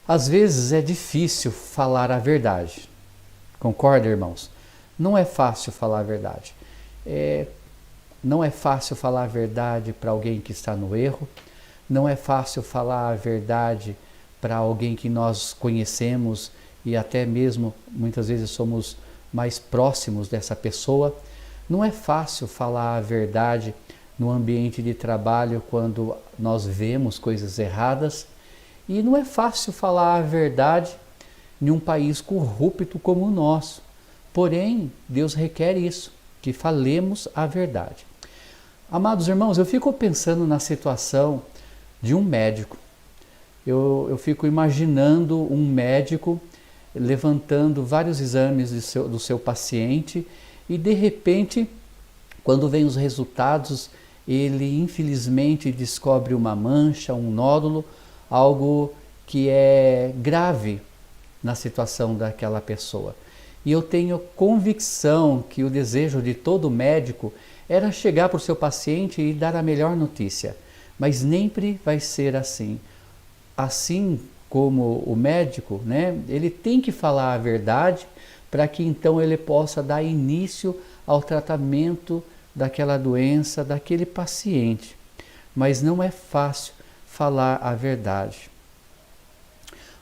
Às vezes é difícil falar a verdade. Concorda, irmãos? Não é fácil falar a verdade. Não é fácil falar a verdade para alguém que está no erro. Não é fácil falar a verdade para alguém que nós conhecemos e até mesmo muitas vezes somos mais próximos dessa pessoa. Não é fácil falar a verdade no ambiente de trabalho quando nós vemos coisas erradas. E não é fácil falar a verdade em um país corrupto como o nosso. Porém, Deus requer isso, que falemos a verdade. Amados irmãos, eu fico pensando na situação de um médico. Eu fico imaginando um médico levantando vários exames do seu paciente e de repente, quando vem os resultados, ele infelizmente descobre uma mancha, um nódulo, algo que é grave na situação daquela pessoa. E eu tenho convicção que o desejo de todo médico era chegar para o seu paciente e dar a melhor notícia. Mas sempre vai ser assim. Assim como o médico, né, ele tem que falar a verdade para que então ele possa dar início ao tratamento daquela doença, daquele paciente. Mas não é fácil falar a verdade.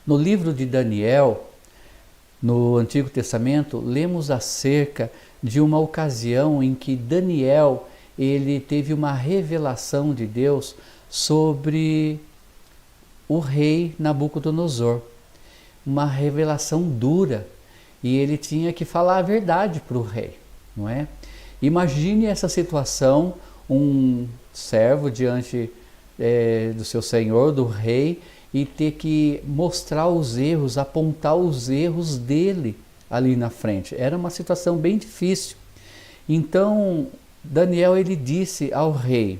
No livro de Daniel, no Antigo Testamento, lemos acerca de uma ocasião em que Daniel ele teve uma revelação de Deus sobre o rei Nabucodonosor. Uma revelação dura. E ele tinha que falar a verdade para o rei, não é? Imagine essa situação, um servo diante do seu senhor, do rei, e ter que mostrar os erros, apontar os erros dele ali na frente. Era uma situação bem difícil. Então, Daniel ele disse ao rei: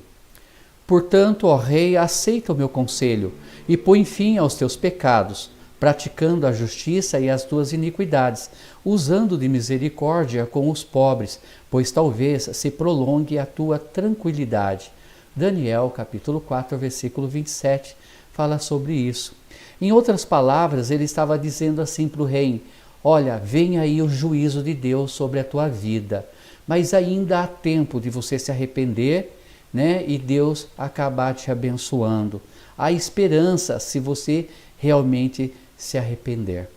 portanto, ó rei, aceita o meu conselho e põe fim aos teus pecados, praticando a justiça e as tuas iniquidades, usando de misericórdia com os pobres, pois talvez se prolongue a tua tranquilidade. Daniel, capítulo 4, versículo 27, fala sobre isso. Em outras palavras, ele estava dizendo assim para o rei: olha, vem aí o juízo de Deus sobre a tua vida, mas ainda há tempo de você se arrepender, né, e Deus acabar te abençoando. Há esperança se você realmente se arrepender.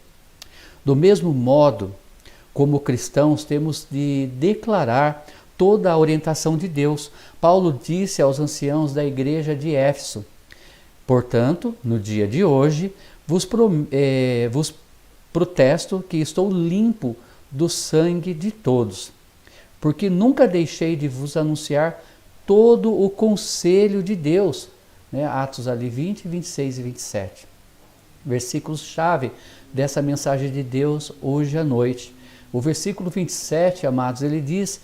Do mesmo modo, como cristãos, temos de declarar toda a orientação de Deus. Paulo disse aos anciãos da igreja de Éfeso: portanto, no dia de hoje, vos protesto que estou limpo do sangue de todos, porque nunca deixei de vos anunciar todo o conselho de Deus. Né? Atos ali 20, 26 e 27. Versículos-chave dessa mensagem de Deus hoje à noite. O versículo 27, amados, ele diz: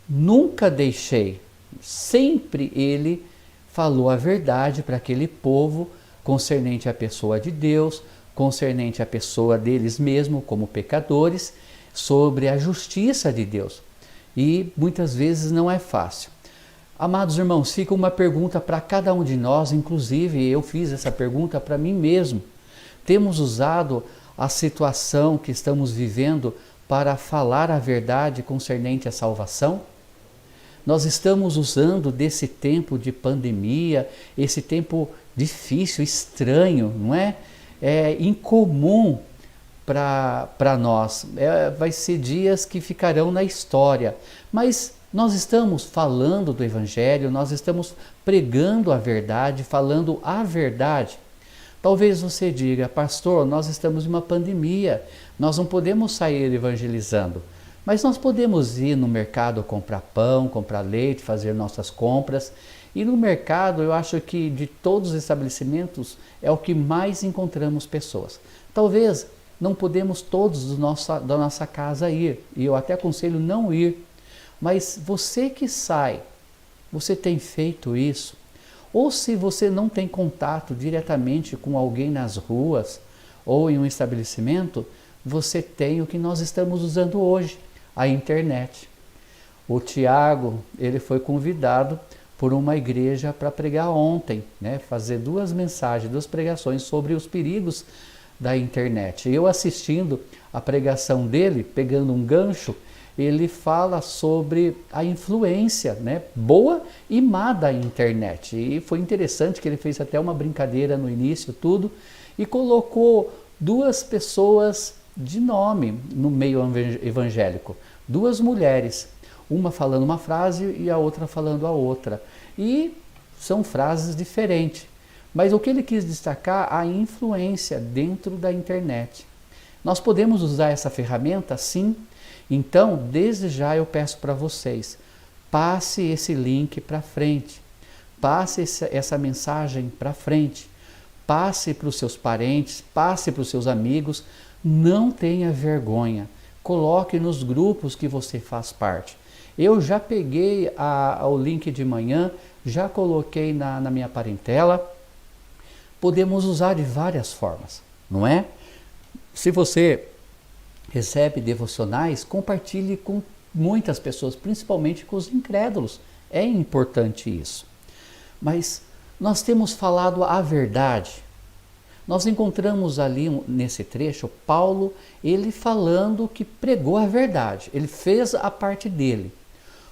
nunca deixei. Sempre ele falou a verdade para aquele povo concernente à pessoa de Deus, concernente à pessoa deles mesmos como pecadores, sobre a justiça de Deus. E muitas vezes não é fácil. Amados irmãos, fica uma pergunta para cada um de nós, inclusive eu fiz essa pergunta para mim mesmo. Temos usado a situação que estamos vivendo para falar a verdade concernente à salvação? Nós estamos usando desse tempo de pandemia, esse tempo difícil, estranho, não é? É incomum para nós. Vai ser dias que ficarão na história. Mas nós estamos falando do Evangelho, nós estamos pregando a verdade, falando a verdade. Talvez você diga: pastor, nós estamos em uma pandemia, nós não podemos sair evangelizando. Mas nós podemos ir no mercado comprar pão, comprar leite, fazer nossas compras. E no mercado, eu acho que de todos os estabelecimentos é o que mais encontramos pessoas. Talvez não podemos todos da nossa casa ir, e eu até aconselho não ir. Mas você que sai, você tem feito isso? Ou se você não tem contato diretamente com alguém nas ruas ou em um estabelecimento, você tem o que nós estamos usando hoje, a internet. O Tiago, ele foi convidado por uma igreja para pregar ontem, né? Fazer duas mensagens, duas pregações sobre os perigos da internet. Eu assistindo a pregação dele, pegando um gancho, ele fala sobre a influência, né, boa e má da internet. E foi interessante que ele fez até uma brincadeira no início, tudo, e colocou duas pessoas de nome no meio evangélico. Duas mulheres, uma falando uma frase e a outra falando a outra. E são frases diferentes. Mas o que ele quis destacar, a influência dentro da internet. Nós podemos usar essa ferramenta? Sim. Então, desde já eu peço para vocês, passe esse link para frente, passe essa mensagem para frente, passe para os seus parentes, passe para os seus amigos, não tenha vergonha, coloque nos grupos que você faz parte. Eu já peguei o link de manhã, já coloquei na minha parentela, podemos usar de várias formas, não é? Se você recebe devocionais, compartilhe com muitas pessoas, principalmente com os incrédulos. É importante isso. Mas nós temos falado a verdade. Nós encontramos ali nesse trecho, Paulo, ele falando que pregou a verdade. Ele fez a parte dele.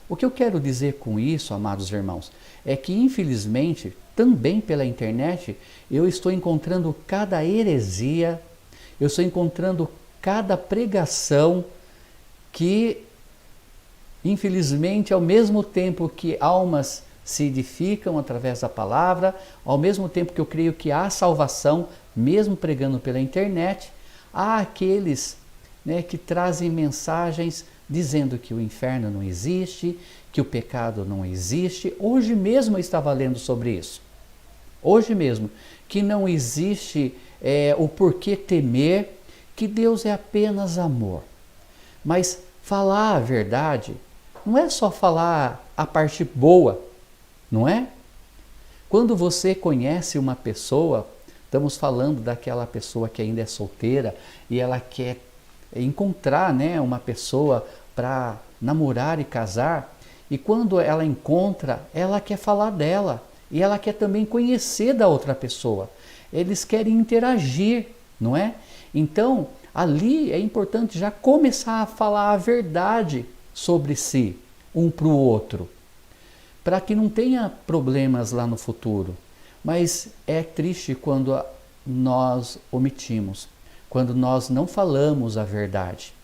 O que eu quero dizer com isso, amados irmãos, é que infelizmente, também pela internet, eu estou encontrando cada heresia, eu estou encontrando cada pregação que, infelizmente, ao mesmo tempo que almas se edificam através da palavra, ao mesmo tempo que eu creio que há salvação, mesmo pregando pela internet, há aqueles, né, que trazem mensagens dizendo que o inferno não existe, que o pecado não existe. Hoje mesmo eu estava lendo sobre isso. Hoje mesmo, que não existe o porquê temer, que Deus é apenas amor. Mas falar a verdade não é só falar a parte boa, não é? Quando você conhece uma pessoa, estamos falando daquela pessoa que ainda é solteira e ela quer encontrar, né, uma pessoa para namorar e casar, e quando ela encontra, ela quer falar dela e ela quer também conhecer da outra pessoa. Eles querem interagir, não é? Então, ali é importante já começar a falar a verdade sobre si, um para o outro, para que não tenha problemas lá no futuro. Mas é triste quando nós omitimos, quando nós não falamos a verdade.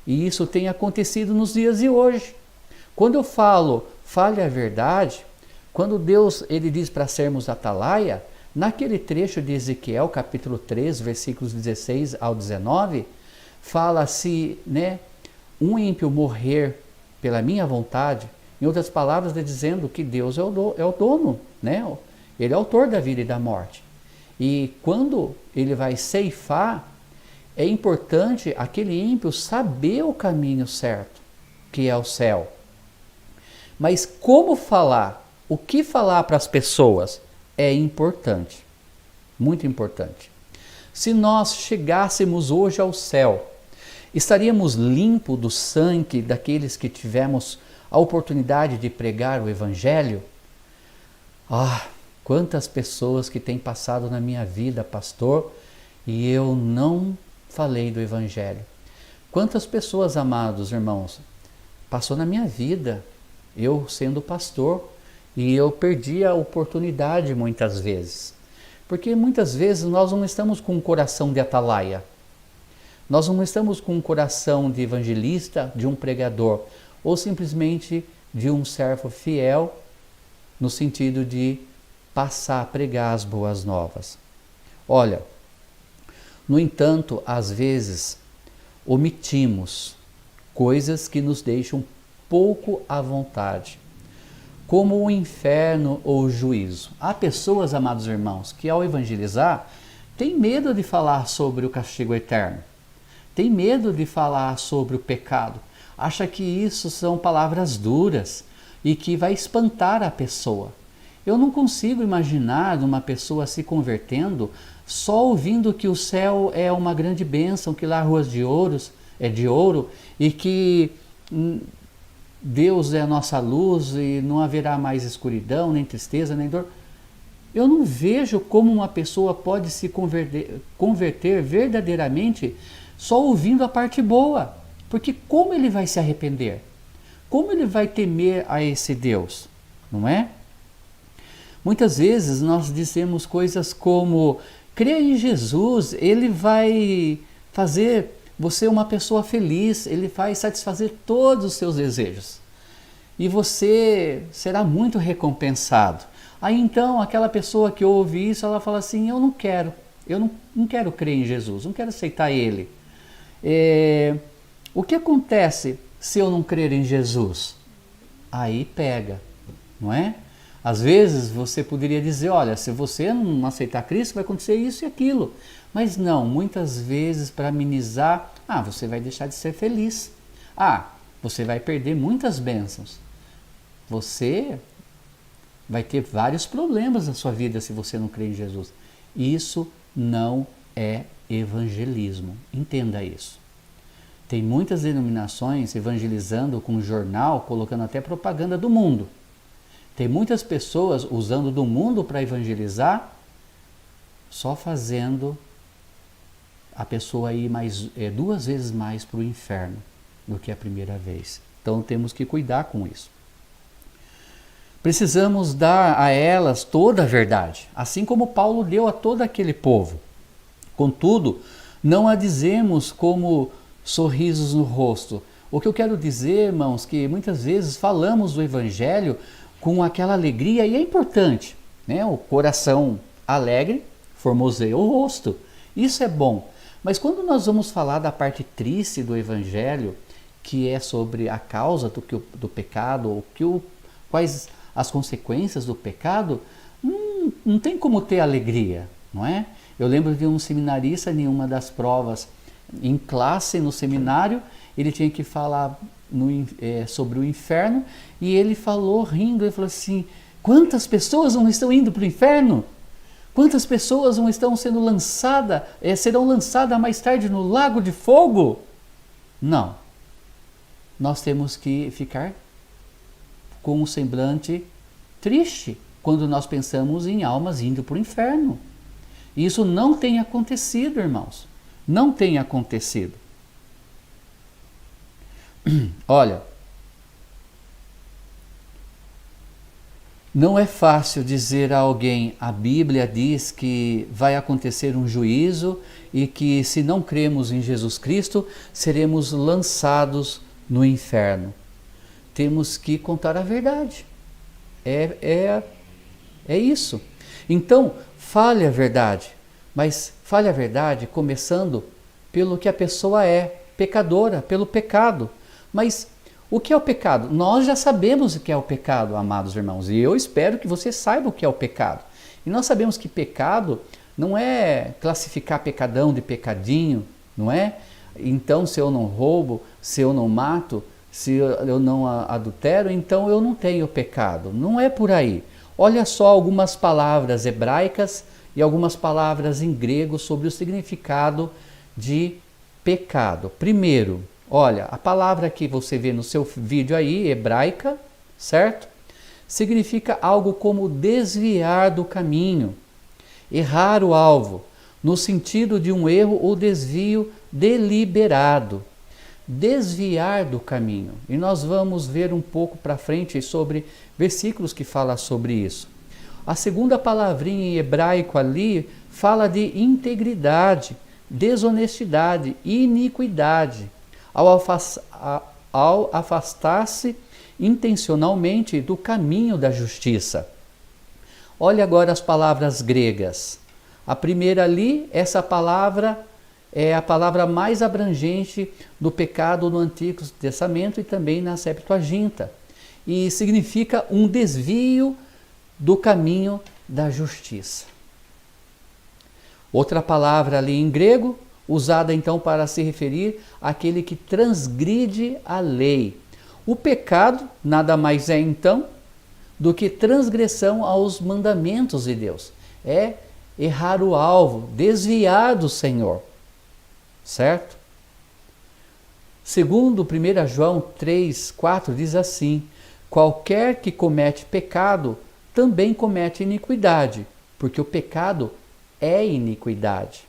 E isso tem acontecido nos dias de hoje. Quando eu falo, fale a verdade, quando Deus ele diz para sermos atalaia, naquele trecho de Ezequiel, capítulo 3, versículos 16 ao 19, fala se, né, um ímpio morrer pela minha vontade, em outras palavras, dizendo que Deus é o dono, né? Ele é o autor da vida e da morte. E quando ele vai ceifar, é importante aquele ímpio saber o caminho certo, que é o céu. Mas como falar, o que falar para as pessoas é importante, muito importante. Se nós chegássemos hoje ao céu, estaríamos limpos do sangue daqueles que tivemos a oportunidade de pregar o Evangelho? Ah, quantas pessoas que têm passado na minha vida, pastor, e eu não falei do Evangelho. Quantas pessoas, amados irmãos, passou na minha vida, eu sendo pastor, e eu perdi a oportunidade muitas vezes. Porque muitas vezes nós não estamos com um coração de atalaia. Nós não estamos com um coração de evangelista, de um pregador, ou simplesmente de um servo fiel, no sentido de passar, pregar as boas novas. Olha, no entanto, às vezes, omitimos coisas que nos deixam pouco à vontade, como o inferno ou o juízo. Há pessoas, amados irmãos, que ao evangelizar, têm medo de falar sobre o castigo eterno, têm medo de falar sobre o pecado, acha que isso são palavras duras e que vai espantar a pessoa. Eu não consigo imaginar uma pessoa se convertendo só ouvindo que o céu é uma grande bênção, que lá ruas de ouro e que Deus é a nossa luz e não haverá mais escuridão, nem tristeza, nem dor. Eu não vejo como uma pessoa pode se converter verdadeiramente só ouvindo a parte boa. Porque como ele vai se arrepender? Como ele vai temer a esse Deus? Não é? Muitas vezes nós dizemos coisas como: creia em Jesus, ele vai fazer você uma pessoa feliz, ele vai satisfazer todos os seus desejos. E você será muito recompensado. Aí então aquela pessoa que ouve isso, ela fala assim: eu não quero crer em Jesus, não quero aceitar ele. O que acontece se eu não crer em Jesus? Aí pega, não é? Às vezes você poderia dizer: olha, se você não aceitar Cristo vai acontecer isso e aquilo. Mas não, muitas vezes para amenizar: você vai deixar de ser feliz. Você vai perder muitas bênçãos. Você vai ter vários problemas na sua vida se você não crer em Jesus. Isso não é evangelismo. Entenda isso. Tem muitas denominações evangelizando com jornal, colocando até propaganda do mundo. Tem muitas pessoas usando do mundo para evangelizar, só fazendo a pessoa ir duas vezes mais para o inferno do que a primeira vez. Então temos que cuidar com isso. Precisamos dar a elas toda a verdade, assim como Paulo deu a todo aquele povo. Contudo, não a dizemos como sorrisos no rosto. O que eu quero dizer, irmãos, que muitas vezes falamos do Evangelho com aquela alegria, e é importante, né? O coração alegre formoseia o rosto. Isso é bom. Mas quando nós vamos falar da parte triste do Evangelho, que é sobre a causa do pecado, ou quais as consequências do pecado, não tem como ter alegria, não é? Eu lembro de um seminarista em uma das provas, em classe, no seminário, ele tinha que falar sobre o inferno, e ele falou rindo, ele falou assim: quantas pessoas não estão indo para o inferno? Quantas pessoas não estão serão lançadas mais tarde no lago de fogo? Não. Nós temos que ficar com um semblante triste quando nós pensamos em almas indo para o inferno. Isso não tem acontecido, irmãos. Não tem acontecido. Olha, não é fácil dizer a alguém: a Bíblia diz que vai acontecer um juízo e que se não cremos em Jesus Cristo, seremos lançados no inferno. Temos que contar a verdade. É isso. Então, fale a verdade, mas fale a verdade começando pelo que a pessoa é, pecadora, pelo pecado. Mas o que é o pecado? Nós já sabemos o que é o pecado, amados irmãos, e eu espero que você saiba o que é o pecado. E nós sabemos que pecado não é classificar pecadão de pecadinho, não é? Então, se eu não roubo, se eu não mato, se eu não adultero, então eu não tenho pecado. Não é por aí. Olha só algumas palavras hebraicas e algumas palavras em grego sobre o significado de pecado. Primeiro, olha, a palavra que você vê no seu vídeo aí, hebraica, certo? Significa algo como desviar do caminho, errar o alvo, no sentido de um erro ou desvio deliberado. Desviar do caminho. E nós vamos ver um pouco para frente sobre versículos que falam sobre isso. A segunda palavrinha em hebraico ali fala de integridade, desonestidade, iniquidade, ao afastar-se intencionalmente do caminho da justiça. Olha agora as palavras gregas. A primeira ali, essa palavra é a palavra mais abrangente do pecado no Antigo Testamento e também na Septuaginta. E significa um desvio do caminho da justiça. Outra palavra ali em grego, usada então para se referir àquele que transgride a lei. O pecado nada mais é então do que transgressão aos mandamentos de Deus. É errar o alvo, desviar do Senhor. Certo? Segundo 1 João 3,4 diz assim: qualquer que comete pecado também comete iniquidade, porque o pecado é iniquidade.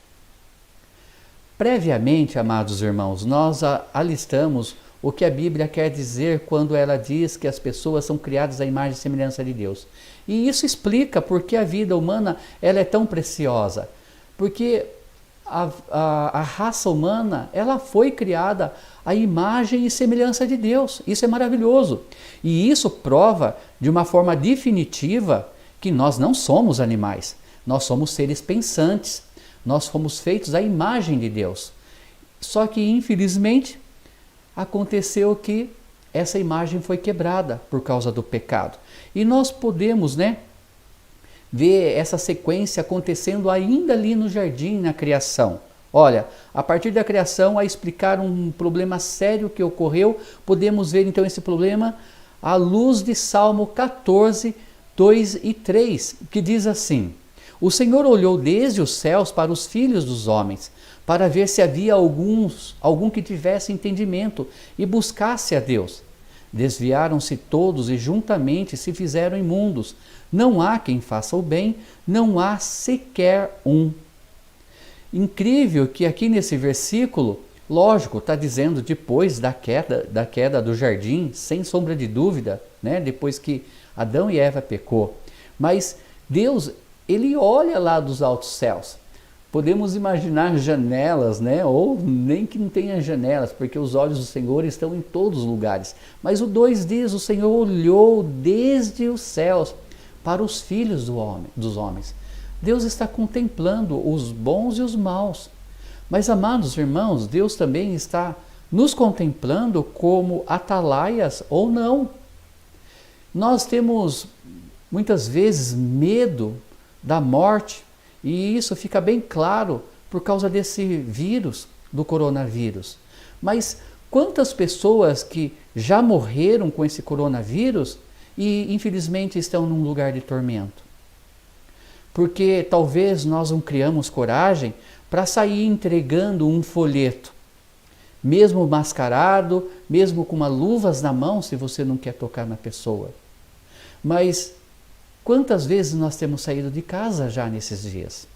Previamente, amados irmãos, nós alistamos o que a Bíblia quer dizer quando ela diz que as pessoas são criadas à imagem e semelhança de Deus. E isso explica por que a vida humana ela é tão preciosa. Porque a raça humana ela foi criada à imagem e semelhança de Deus. Isso é maravilhoso. E isso prova de uma forma definitiva que nós não somos animais. Nós somos seres pensantes. Nós fomos feitos à imagem de Deus. Só que, infelizmente, aconteceu que essa imagem foi quebrada por causa do pecado. E nós podemos, ver essa sequência acontecendo ainda ali no jardim, na criação. Olha, a partir da criação, a explicar um problema sério que ocorreu, podemos ver então esse problema à luz de Salmo 14, 2 e 3, que diz assim: O Senhor olhou desde os céus para os filhos dos homens, para ver se havia algum que tivesse entendimento e buscasse a Deus. Desviaram-se todos e juntamente se fizeram imundos. Não há quem faça o bem, não há sequer um. Incrível que aqui nesse versículo, lógico, está dizendo depois da queda do jardim, sem sombra de dúvida, depois que Adão e Eva pecou. Mas Deus, Ele olha lá dos altos céus. Podemos imaginar janelas, ou nem que não tenha janelas, porque os olhos do Senhor estão em todos os lugares. Mas o 2 diz, o Senhor olhou desde os céus para os filhos dos homens. Deus está contemplando os bons e os maus. Mas, amados irmãos, Deus também está nos contemplando como atalaias ou não. Nós temos muitas vezes medo da morte, e isso fica bem claro por causa desse vírus, do coronavírus. Mas quantas pessoas que já morreram com esse coronavírus e infelizmente estão num lugar de tormento? Porque talvez nós não criamos coragem para sair entregando um folheto, mesmo mascarado, mesmo com uma luvas na mão, se você não quer tocar na pessoa. Mas quantas vezes nós temos saído de casa já nesses dias?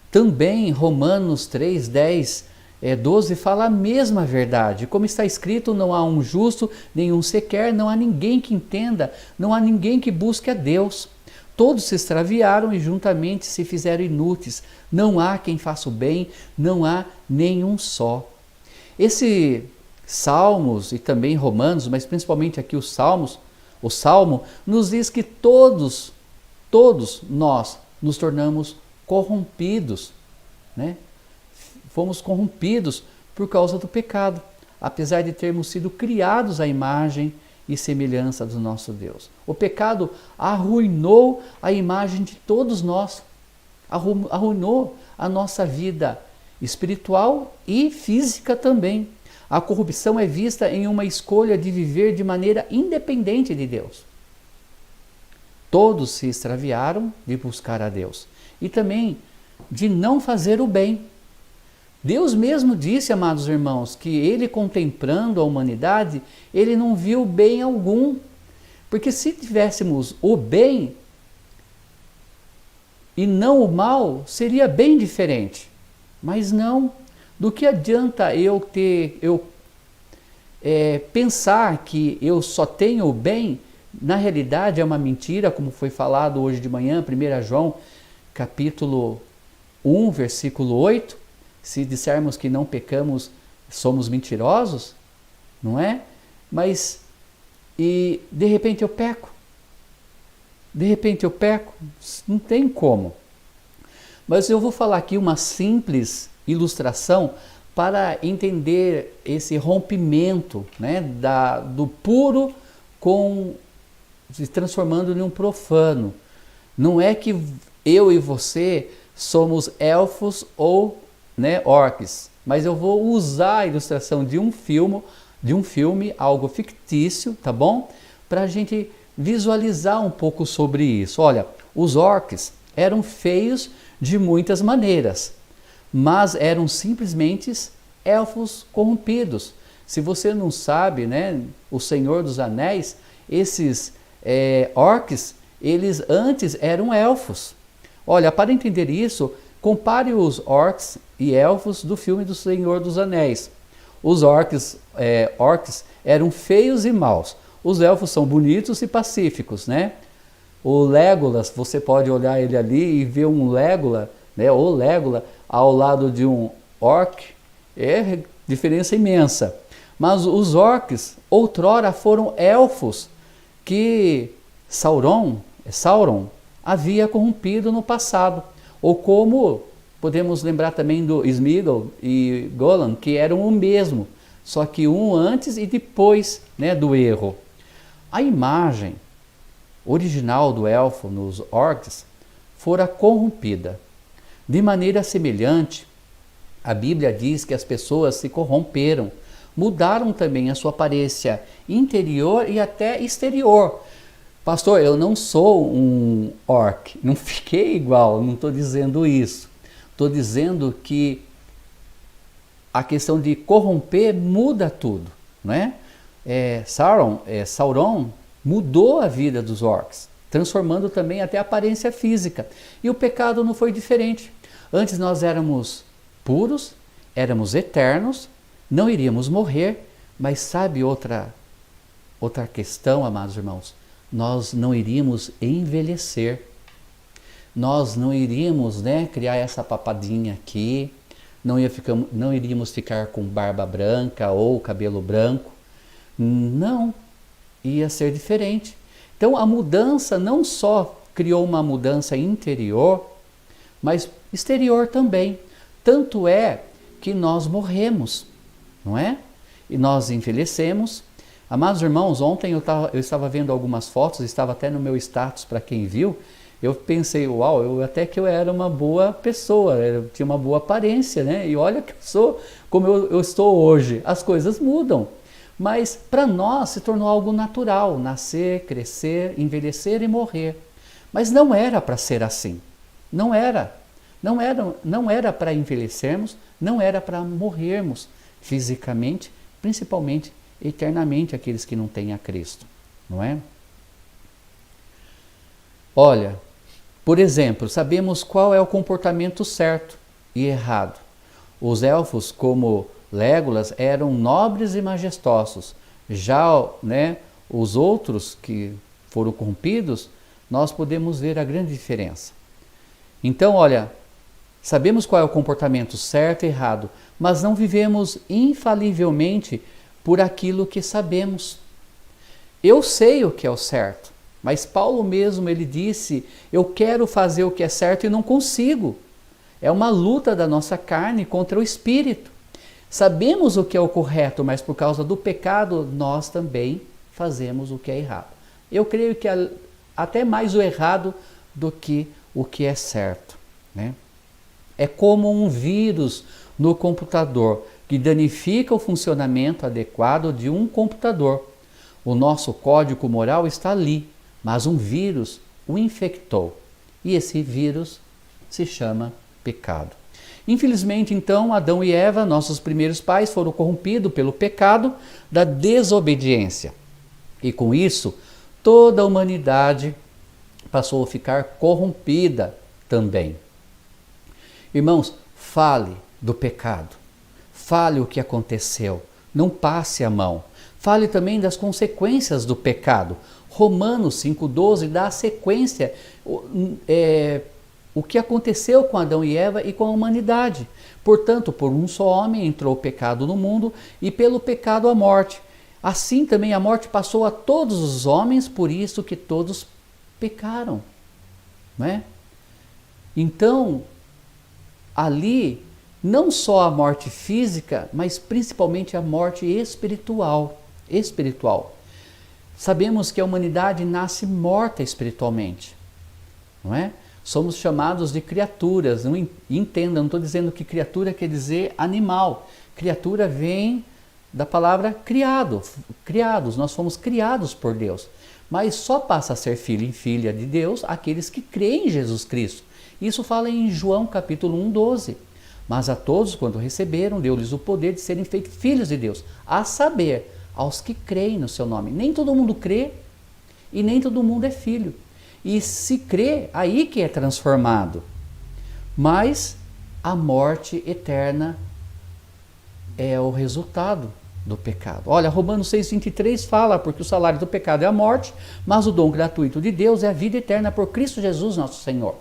Também Romanos 3, 10, 12 fala a mesma verdade. Como está escrito, não há um justo, nenhum sequer, não há ninguém que entenda, não há ninguém que busque a Deus. Todos se extraviaram e juntamente se fizeram inúteis. Não há quem faça o bem, não há nenhum só. Esse Salmos e também Romanos, mas principalmente aqui o Salmo nos diz que todos nós nos tornamos corrompidos, Fomos corrompidos por causa do pecado, apesar de termos sido criados à imagem e semelhança do nosso Deus. O pecado arruinou a imagem de todos nós, arruinou a nossa vida espiritual e física também. A corrupção é vista em uma escolha de viver de maneira independente de Deus. Todos se extraviaram de buscar a Deus e também de não fazer o bem. Deus mesmo disse, amados irmãos, que Ele contemplando a humanidade, Ele não viu bem algum. Porque se tivéssemos o bem e não o mal, seria bem diferente. Mas não. Do que adianta eu pensar que eu só tenho o bem? Na realidade é uma mentira, como foi falado hoje de manhã, 1 João, capítulo 1, versículo 8. Se dissermos que não pecamos, somos mentirosos, não é? Mas, e de repente eu peco. Não tem como. Mas eu vou falar aqui uma simples ilustração para entender esse rompimento, do puro se transformando em um profano. Não é que eu e você somos elfos ou orcs, mas eu vou usar a ilustração de um filme, algo fictício, tá bom? Para a gente visualizar um pouco sobre isso. Olha, os orcs eram feios de muitas maneiras, mas eram simplesmente elfos corrompidos. Se você não sabe, O Senhor dos Anéis, esses orcs, eles antes eram elfos. Olha, para entender isso, compare os orcs e elfos do filme do Senhor dos Anéis. Os orcs eram feios e maus. Os elfos são bonitos e pacíficos, né? O Legolas, você pode olhar ele ali e ver um Legolas, né? O Legolas ao lado de um orc, é diferença imensa. Mas os orcs outrora foram elfos que Sauron havia corrompido no passado. Ou como podemos lembrar também do Sméagol e Gollum, que eram o mesmo, só que um antes e depois, né, do erro. A imagem original do elfo nos orcs fora corrompida. De maneira semelhante, a Bíblia diz que as pessoas se corromperam, mudaram também a sua aparência interior e até exterior. Pastor, eu não sou um orc, não fiquei igual, não estou dizendo isso. Estou dizendo que a questão de corromper muda tudo, não é? Sauron mudou a vida dos orcs, transformando também até a aparência física. E o pecado não foi diferente. Antes nós éramos puros, éramos eternos, não iríamos morrer, mas sabe outra questão, amados irmãos? Nós não iríamos envelhecer, nós não iríamos, né, criar essa papadinha aqui, não iríamos ficar com barba branca ou cabelo branco, não, ia ser diferente. Então a mudança não só criou uma mudança interior, mas exterior também. Tanto é que nós morremos, não é? E nós envelhecemos. Amados irmãos, ontem eu estava vendo algumas fotos, estava até no meu status para quem viu, eu pensei, uau, até que eu era uma boa pessoa, eu tinha uma boa aparência, né? E olha que eu sou como eu estou hoje. As coisas mudam, mas para nós se tornou algo natural, nascer, crescer, envelhecer e morrer. Mas não era para ser assim, não era para envelhecermos, não era para morrermos fisicamente, principalmente eternamente aqueles que não têm a Cristo, não é? Olha, por exemplo, sabemos qual é o comportamento certo e errado. Os elfos, como Legolas, eram nobres e majestosos. Já, né, os outros que foram corrompidos, nós podemos ver a grande diferença. Então, olha, sabemos qual é o comportamento certo e errado, mas não vivemos infalivelmente por aquilo que sabemos. Eu sei o que é o certo, mas Paulo mesmo, ele disse, eu quero fazer o que é certo e não consigo. É uma luta da nossa carne contra o espírito. Sabemos o que é o correto, mas por causa do pecado, nós também fazemos o que é errado. Eu creio que até mais o errado do que o que é certo, né? É como um vírus no computador que danifica o funcionamento adequado de um computador. O nosso código moral está ali, mas um vírus o infectou. E esse vírus se chama pecado. Infelizmente, então, Adão e Eva, nossos primeiros pais, foram corrompidos pelo pecado da desobediência. E com isso, toda a humanidade passou a ficar corrompida também. Irmãos, fale do pecado. Fale o que aconteceu. Não passe a mão. Fale também das consequências do pecado. Romanos 5,12 dá a sequência, o que aconteceu com Adão e Eva e com a humanidade. Portanto, por um só homem entrou o pecado no mundo e pelo pecado a morte. Assim também a morte passou a todos os homens, por isso que todos pecaram. Não é? Então, ali, não só a morte física, mas principalmente a morte espiritual. Sabemos que a humanidade nasce morta espiritualmente, não é? Somos chamados de criaturas, não entenda, não estou dizendo que criatura quer dizer animal. Criatura vem da palavra criados, nós fomos criados por Deus. Mas só passa a ser filho e filha de Deus aqueles que creem em Jesus Cristo. Isso fala em João capítulo 1,12. Mas a todos, quando receberam, deu-lhes o poder de serem feitos filhos de Deus, a saber, aos que creem no seu nome. Nem todo mundo crê e nem todo mundo é filho. e se crê, aí que é transformado. Mas a morte eterna é o resultado do pecado. Olha, Romanos 6,23 fala, porque o salário do pecado é a morte, mas o dom gratuito de Deus é a vida eterna por Cristo Jesus nosso Senhor.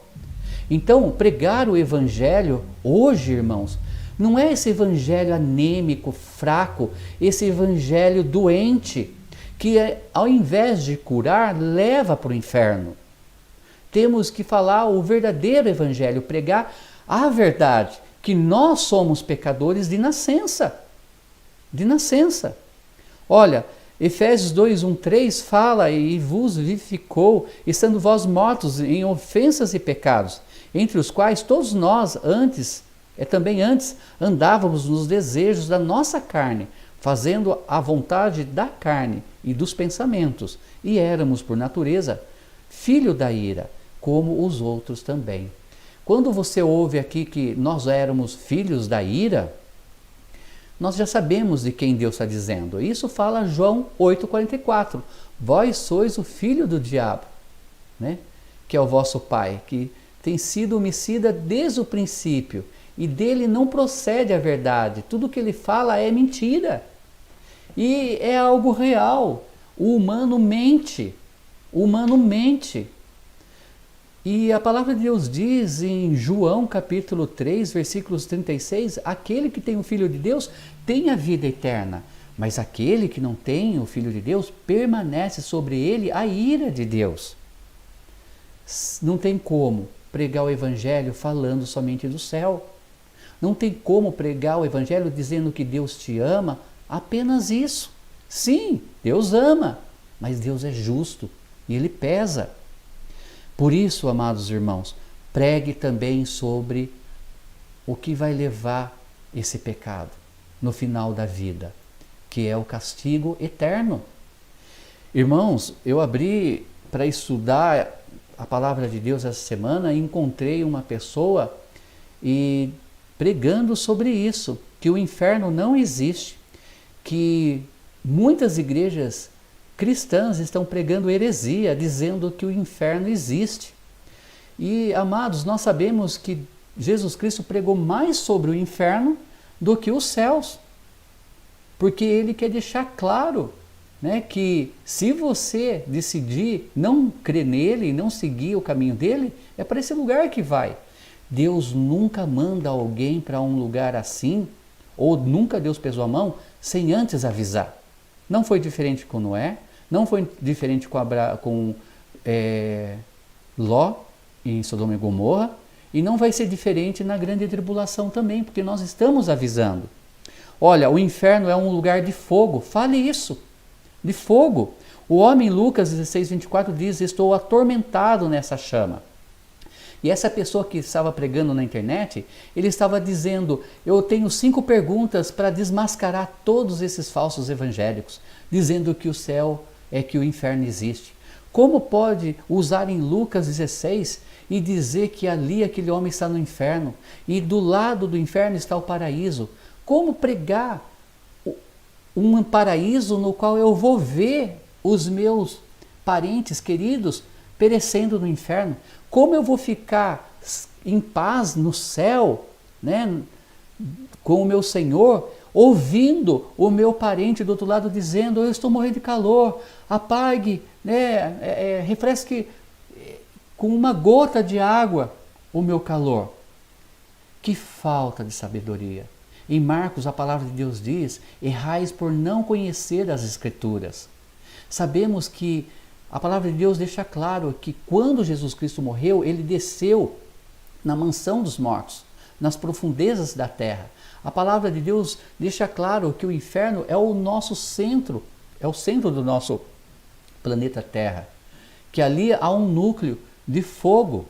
Então, pregar o evangelho hoje, irmãos, não é esse evangelho anêmico, fraco, esse evangelho doente, que ao invés de curar, leva para o inferno. Temos que falar o verdadeiro evangelho, pregar a verdade, que nós somos pecadores de nascença. De nascença. Olha, Efésios 2:1-3 fala, e vos vivificou, estando vós mortos em ofensas e pecados, entre os quais todos nós também antes andávamos nos desejos da nossa carne, fazendo a vontade da carne e dos pensamentos, e éramos por natureza filho da ira, como os outros também. Quando você ouve aqui que nós éramos filhos da ira, nós já sabemos de quem Deus está dizendo. Isso fala João 8,44. Vós sois o filho do diabo, né? Que é o vosso pai, que tem sido homicida desde o princípio, e dele não procede a verdade. Tudo que ele fala é mentira. E é algo real. O humano mente. O humano mente. E a palavra de Deus diz em João capítulo 3, versículos 36, aquele que tem o Filho de Deus tem a vida eterna, mas aquele que não tem o Filho de Deus, permanece sobre ele a ira de Deus. Não tem como pregar o Evangelho falando somente do céu. Não tem como pregar o Evangelho dizendo que Deus te ama, apenas isso. Sim, Deus ama, mas Deus é justo e Ele pesa. Por isso, amados irmãos, pregue também sobre o que vai levar esse pecado no final da vida, que é o castigo eterno. Irmãos, eu abri para estudar a palavra de Deus essa semana e encontrei uma pessoa pregando sobre isso, que o inferno não existe, que muitas igrejas cristãs estão pregando heresia, dizendo que o inferno existe. E, amados, nós sabemos que Jesus Cristo pregou mais sobre o inferno do que os céus, porque Ele quer deixar claro, né, que se você decidir não crer nele e não seguir o caminho dele, é para esse lugar que vai. Deus nunca manda alguém para um lugar assim, ou nunca Deus pesou a mão sem antes avisar. Não foi diferente com Noé, não foi diferente com Ló em Sodoma e Gomorra, e não vai ser diferente na grande tribulação também, porque nós estamos avisando. Olha, o inferno é um lugar de fogo, fale isso, de fogo. O homem, Lucas 16:24 diz, estou atormentado nessa chama. E essa pessoa que estava pregando na internet, ele estava dizendo, eu tenho 5 perguntas para desmascarar todos esses falsos evangélicos, dizendo que o céu é que o inferno existe. Como pode usar em Lucas 16 e dizer que ali aquele homem está no inferno e do lado do inferno está o paraíso? Como pregar um paraíso no qual eu vou ver os meus parentes queridos perecendo no inferno? Como eu vou ficar em paz no céu, né, com o meu Senhor, ouvindo o meu parente do outro lado dizendo, eu estou morrendo de calor, apague, né, refresque com uma gota de água o meu calor. Que falta de sabedoria. Em Marcos a palavra de Deus diz, errais por não conhecer as Escrituras. Sabemos que a palavra de Deus deixa claro que quando Jesus Cristo morreu, ele desceu na mansão dos mortos, nas profundezas da terra. A palavra de Deus deixa claro que o inferno é o nosso centro, é o centro do nosso planeta Terra, que ali há um núcleo de fogo.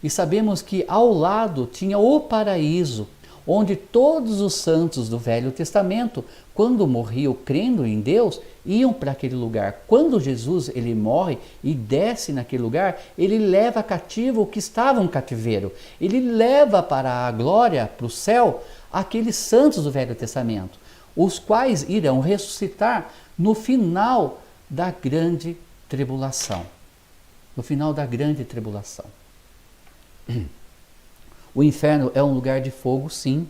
E sabemos que ao lado tinha o paraíso, onde todos os santos do Velho Testamento, quando morriam crendo em Deus, iam para aquele lugar. Quando Jesus ele morre e desce naquele lugar, ele leva cativo o que estava em cativeiro. Ele leva para a glória, para o céu, aqueles santos do Velho Testamento, os quais irão ressuscitar no final da grande tribulação. no final da grande tribulação. O inferno é um lugar de fogo, sim.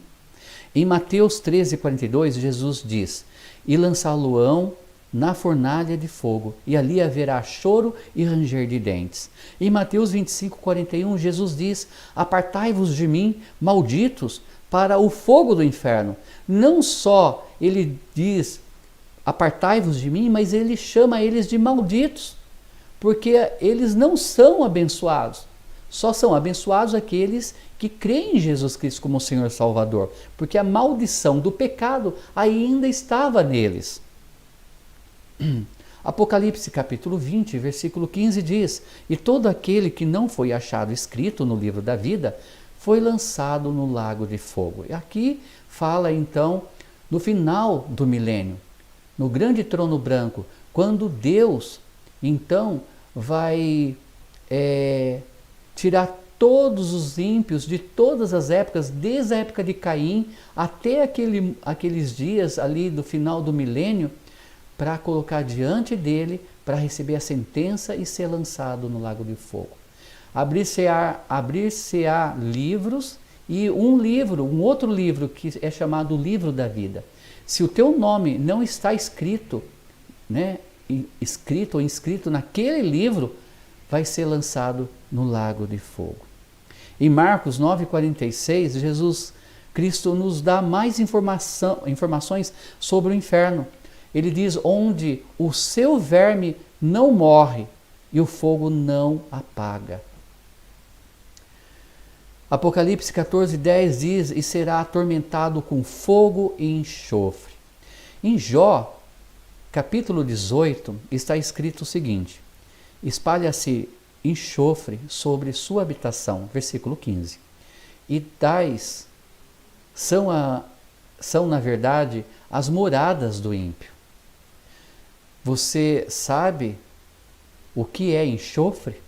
Em Mateus 13:42, Jesus diz: e lançá-lo-ão na fornalha de fogo, e ali haverá choro e ranger de dentes. Em Mateus 25:41, Jesus diz: apartai-vos de mim, malditos, para o fogo do inferno. Não só ele diz: apartai-vos de mim, mas ele chama eles de malditos, porque eles não são abençoados. Só são abençoados aqueles que creem em Jesus Cristo como Senhor Salvador, porque a maldição do pecado ainda estava neles. Apocalipse capítulo 20, versículo 15 diz: e todo aquele que não foi achado escrito no livro da vida foi lançado no lago de fogo. E aqui fala então no final do milênio, no grande trono branco, quando Deus então vai tirar todos os ímpios de todas as épocas, desde a época de Caim até aqueles dias ali do final do milênio, para colocar diante dele, para receber a sentença e ser lançado no lago de fogo. Abrir-se-á livros, e um outro livro que é chamado o livro da vida. Se o teu nome não está escrito, escrito ou inscrito naquele livro, vai ser lançado no lago de fogo. Em Marcos 9:46, Jesus Cristo nos dá mais informações sobre o inferno. Ele diz: onde o seu verme não morre e o fogo não apaga. Apocalipse 14:10 diz: e será atormentado com fogo e enxofre. Em Jó, capítulo 18, está escrito o seguinte: espalha-se enxofre sobre sua habitação, versículo 15. E tais são na verdade as moradas do ímpio. Você sabe o que é enxofre?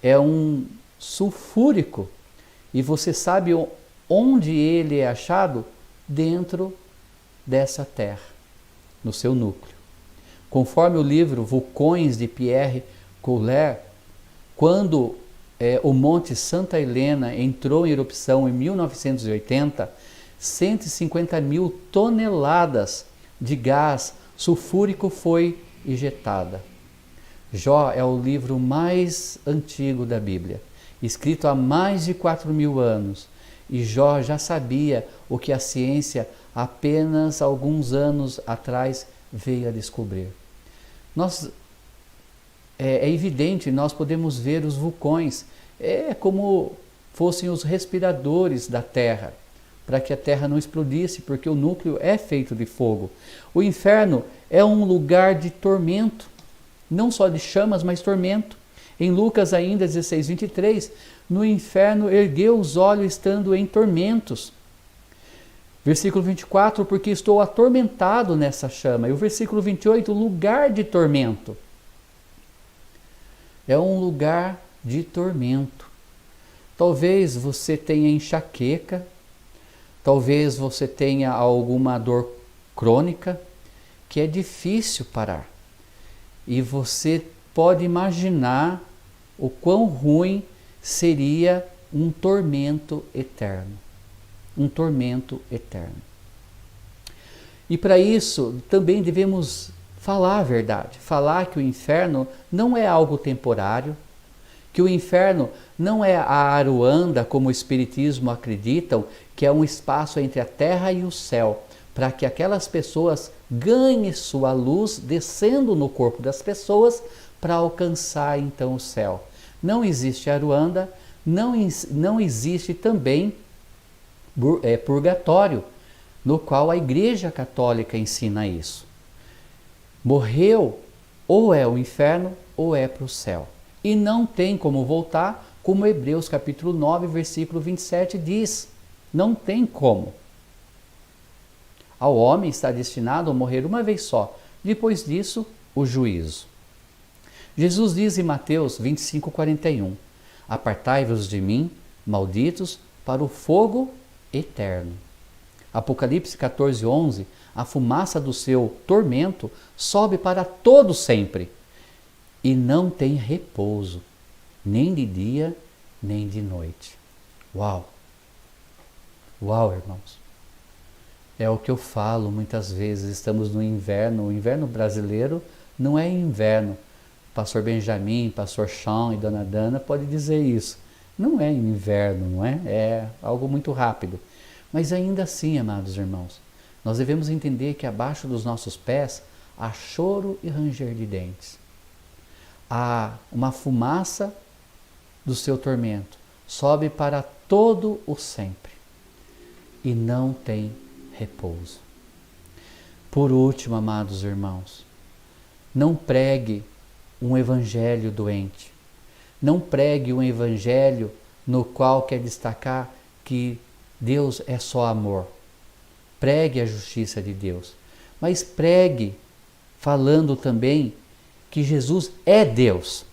É um sulfúrico. E você sabe onde ele é achado? Dentro dessa terra, no seu núcleo. Conforme o livro Vulcões de Pierre Couler, quando o Monte Santa Helena entrou em erupção em 1980, 150 mil toneladas de gás sulfúrico foi injetada. Jó é o livro mais antigo da Bíblia, escrito há mais de 4.000 anos, e Jó já sabia o que a ciência apenas alguns anos atrás veio a descobrir. É evidente, nós podemos ver os vulcões como fossem os respiradores da Terra, para que a Terra não explodisse, porque o núcleo é feito de fogo. O inferno é um lugar de tormento, não só de chamas, mas tormento. Em Lucas ainda 16:23, no inferno ergueu os olhos estando em tormentos. Versículo 24, porque estou atormentado nessa chama. E o versículo 28, lugar de tormento. É um lugar de tormento. Talvez você tenha enxaqueca, talvez você tenha alguma dor crônica que é difícil parar. E você pode imaginar o quão ruim seria um tormento eterno. Um tormento eterno. E para isso também devemos falar a verdade, falar que o inferno não é algo temporário, que o inferno não é a Aruanda, como o Espiritismo acreditam, que é um espaço entre a terra e o céu, para que aquelas pessoas ganhem sua luz descendo no corpo das pessoas para alcançar então o céu. Não existe Aruanda, não existe também purgatório, no qual a Igreja Católica ensina isso. Morreu, ou é o inferno, ou é para o céu. E não tem como voltar, como Hebreus capítulo 9, versículo 27 diz. Não tem como. Ao homem está destinado a morrer uma vez só. Depois disso, o juízo. Jesus diz em Mateus 25:41, apartai-vos de mim, malditos, para o fogo eterno. Apocalipse 14:11, a fumaça do seu tormento sobe para todo sempre. e não tem repouso, nem de dia, nem de noite. Uau! Uau, irmãos! É o que eu falo muitas vezes, estamos no inverno, o inverno brasileiro não é inverno. Pastor Benjamin, Pastor Sean e Dona Dana podem dizer isso. Não é inverno, não é? É algo muito rápido. Mas ainda assim, amados irmãos, nós devemos entender que abaixo dos nossos pés há choro e ranger de dentes. Há uma fumaça do seu tormento, sobe para todo o sempre e não tem repouso. Por último, amados irmãos, não pregue um evangelho doente. Não pregue um evangelho no qual quer destacar que Deus é só amor. Pregue a justiça de Deus. Mas pregue falando também que Jesus é Deus.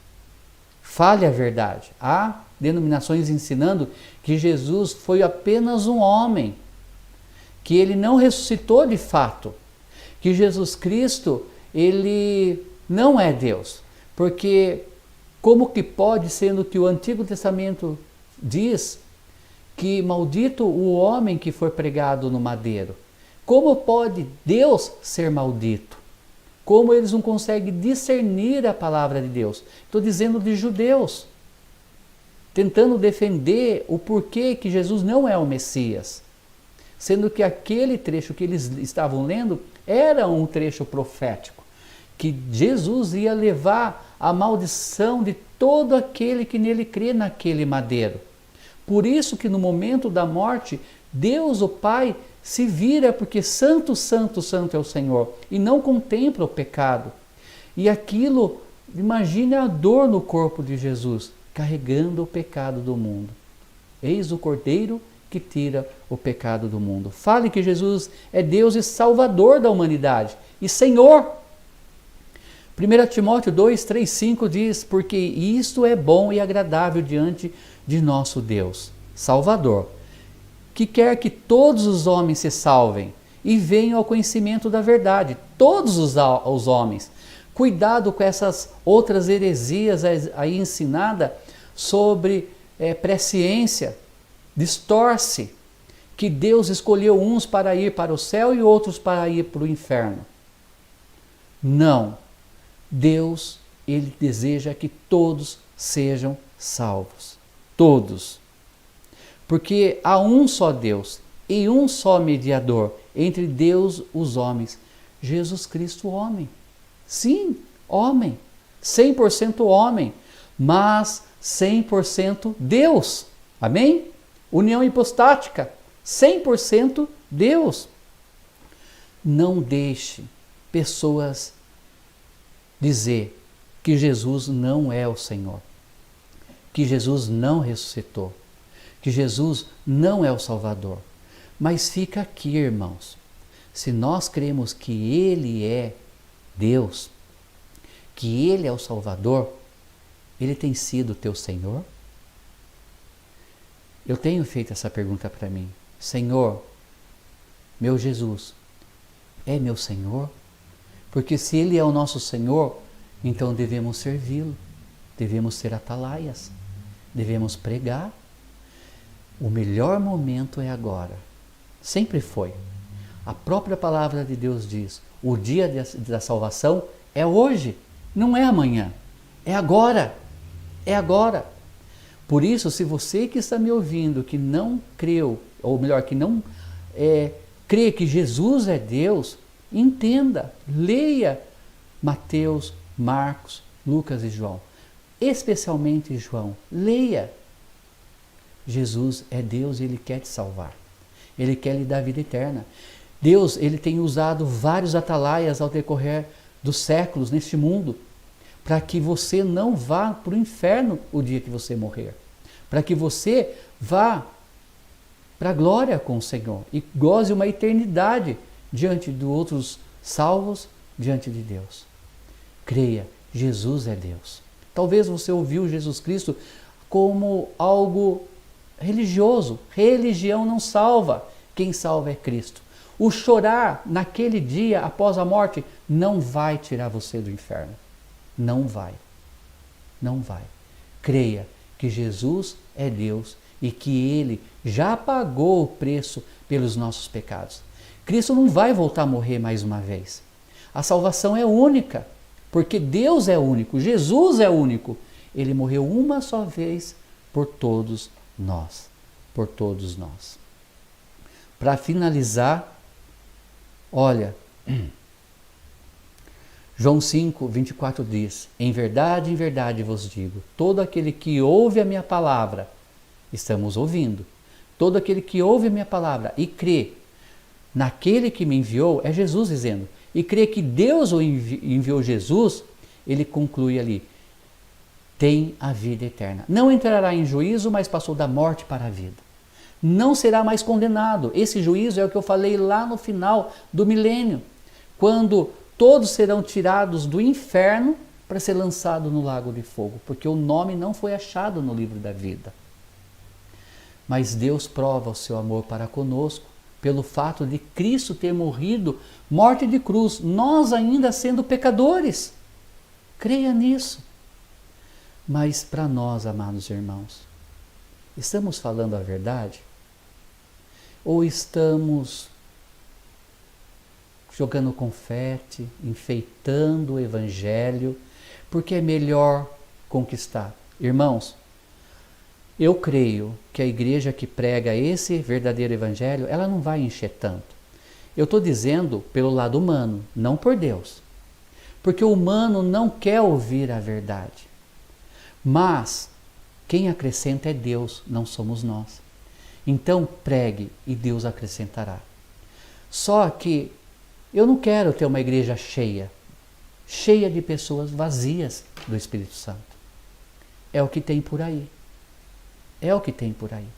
Fale a verdade. Há denominações ensinando que Jesus foi apenas um homem, que ele não ressuscitou de fato, que Jesus Cristo, ele não é Deus. Porque como que pode, sendo que o Antigo Testamento diz que maldito o homem que for pregado no madeiro? Como pode Deus ser maldito? Como eles não conseguem discernir a palavra de Deus? Estou dizendo de judeus, tentando defender o porquê que Jesus não é o Messias, sendo que aquele trecho que eles estavam lendo era um trecho profético, que Jesus ia levar a maldição de todo aquele que nele crê naquele madeiro. Por isso que no momento da morte, Deus, o Pai, se vira, porque santo, santo, santo é o Senhor, e não contempla o pecado. E aquilo, imagine a dor no corpo de Jesus, carregando o pecado do mundo. Eis o Cordeiro que tira o pecado do mundo. Fale que Jesus é Deus e Salvador da humanidade, e Senhor. 1 Timóteo 2, 3, 5 diz, porque isto é bom e agradável diante de nosso Deus, Salvador, que quer que todos os homens se salvem e venham ao conhecimento da verdade. Todos os homens. Cuidado com essas outras heresias aí ensinadas sobre presciência. Distorce que Deus escolheu uns para ir para o céu e outros para ir para o inferno. Não. Deus, ele deseja que todos sejam salvos. Todos. Porque há um só Deus e um só mediador entre Deus e os homens, Jesus Cristo, homem. Sim, homem. 100% homem, mas 100% Deus. Amém? União hipostática. 100% Deus. Não deixe pessoas dizer que Jesus não é o Senhor, que Jesus não ressuscitou, que Jesus não é o Salvador. Mas fica aqui, irmãos, se nós cremos que Ele é Deus, que Ele é o Salvador, Ele tem sido o teu Senhor? Eu tenho feito essa pergunta para mim. Senhor, meu Jesus, é meu Senhor? Porque se Ele é o nosso Senhor, então devemos servi-lo, devemos ser atalaias, devemos pregar. O melhor momento é agora. Sempre foi. A própria palavra de Deus diz, o dia da salvação é hoje, não é amanhã, é agora, é agora. Por isso, se você que está me ouvindo, que não creu, ou melhor, que não crê que Jesus é Deus, entenda, leia Mateus, Marcos, Lucas e João. Especialmente João. Leia. Jesus é Deus e Ele quer te salvar. Ele quer lhe dar vida eterna. Deus, Ele tem usado vários atalaias ao decorrer dos séculos neste mundo, para que você não vá para o inferno o dia que você morrer. Para que você vá para a glória com o Senhor e goze uma eternidade diante de outros salvos, diante de Deus. Creia, Jesus é Deus. Talvez você ouviu Jesus Cristo como algo religioso. Religião não salva. Quem salva é Cristo. O chorar naquele dia após a morte não vai tirar você do inferno. Não vai. Não vai. Creia que Jesus é Deus e que Ele já pagou o preço pelos nossos pecados. Cristo não vai voltar a morrer mais uma vez. A salvação é única, porque Deus é único, Jesus é único. Ele morreu uma só vez por todos nós. Por todos nós. Para finalizar, olha, João 5, 24 diz: em verdade vos digo, todo aquele que ouve a minha palavra, estamos ouvindo, todo aquele que ouve a minha palavra e crê naquele que me enviou, é Jesus dizendo, e crê que Deus o enviou Jesus, ele conclui ali, tem a vida eterna. Não entrará em juízo, mas passou da morte para a vida. Não será mais condenado. Esse juízo é o que eu falei lá no final do milênio, quando todos serão tirados do inferno para ser lançados no lago de fogo, porque o nome não foi achado no livro da vida. Mas Deus prova o seu amor para conosco pelo fato de Cristo ter morrido morte de cruz, nós ainda sendo pecadores. Creia nisso. Mas para nós, amados irmãos, estamos falando a verdade? Ou estamos jogando confete, enfeitando o evangelho, porque é melhor conquistar? Irmãos, eu creio que a igreja que prega esse verdadeiro evangelho, ela não vai encher tanto. Eu estou dizendo pelo lado humano, não por Deus. Porque o humano não quer ouvir a verdade. Mas quem acrescenta é Deus, não somos nós. Então pregue e Deus acrescentará. Só que eu não quero ter uma igreja cheia, cheia de pessoas vazias do Espírito Santo. É o que tem por aí. É o que tem por aí.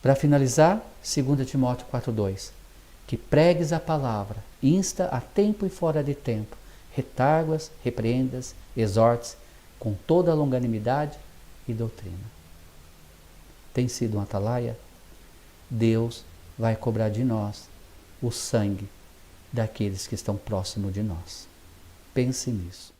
Para finalizar, 2 Timóteo 4,2. Que pregues a palavra, insta a tempo e fora de tempo, retarguas, repreendas, exortes, com toda a longanimidade e doutrina. Tem sido um atalaia? Deus vai cobrar de nós o sangue daqueles que estão próximos de nós. Pense nisso.